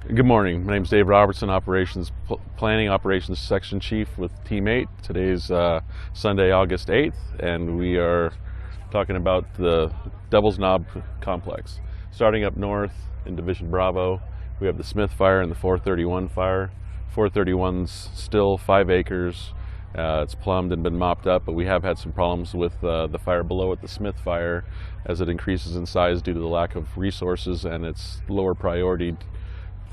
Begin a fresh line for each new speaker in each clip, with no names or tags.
Good morning. My name is Dave Robertson, Planning Operations Section Chief with Team 8. Today's Sunday, August 8th, and we are talking about the Devil's Knob Complex. Starting up north in Division Bravo, we have the Smith Fire and the 431 Fire. 431's still 5 acres. It's plumbed and been mopped up, but we have had some problems with the fire below it, the Smith Fire, as it increases in size due to the lack of resources and its lower priority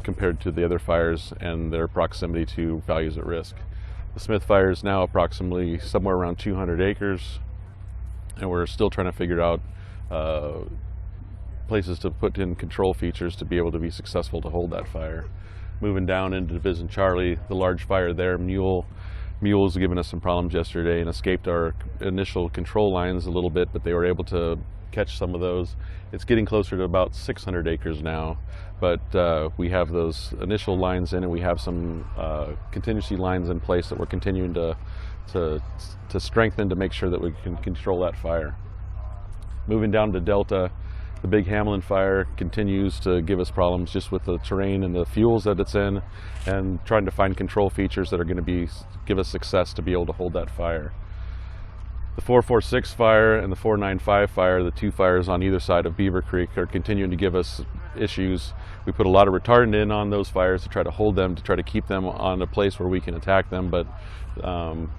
compared to the other fires and their proximity to values at risk. The Smith Fire is now approximately somewhere around 200 acres, and we're still trying to figure out places to put in control features to be able to be successful to hold that fire. Moving down into Division Charlie, the large fire there, Mule's given us some problems yesterday and escaped our initial control lines a little bit, but they were able to catch some of those. It's getting closer to about 600 acres now, but we have those initial lines in, and we have some contingency lines in place that we're continuing to strengthen to make sure that we can control that fire. Moving down to Delta, the Big Hamlin Fire continues to give us problems just with the terrain and the fuels that it's in, and trying to find control features that are going to give us success to be able to hold that fire. The 446 Fire and the 495 Fire, the two fires on either side of Beaver Creek, are continuing to give us issues. We put a lot of retardant in on those fires to try to hold them, to try to keep them on a place where we can attack them, but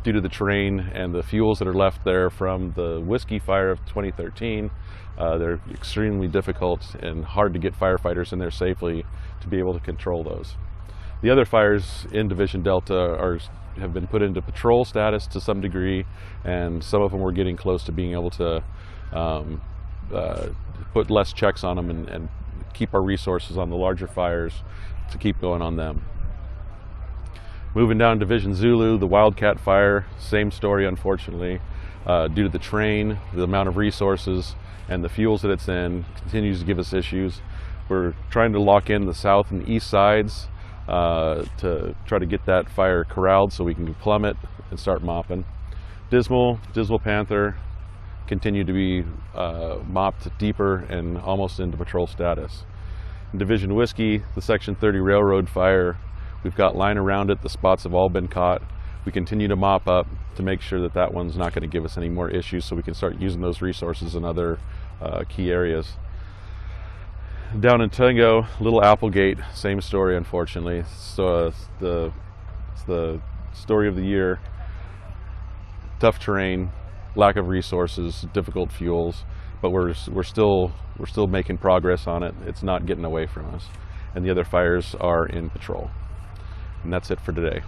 due to the terrain and the fuels that are left there from the Whiskey Fire of 2013, they're extremely difficult and hard to get firefighters in there safely to be able to control those. The other fires in Division Delta have been put into patrol status to some degree, and some of them we're getting close to being able to put less checks on them and keep our resources on the larger fires to keep going on them. Moving down Division Zulu, the Wildcat Fire, same story unfortunately. Due to the terrain, the amount of resources, and the fuels that it's in, continues to give us issues. We're trying to lock in the south and east sides to try to get that fire corralled so we can plumb it and start mopping. Dismal Panther continue to be mopped deeper and almost into patrol status. In Division Whiskey, the Section 30 Railroad Fire, we've got line around it. The spots have all been caught. We continue to mop up to make sure that that one's not going to give us any more issues, so we can start using those resources in other key areas. Down in Tango, Little Applegate, same story unfortunately. So it's the story of the year. Tough terrain, lack of resources, difficult fuels, but we're still making progress on it. It's not getting away from us, and the other fires are in patrol. And that's it for today.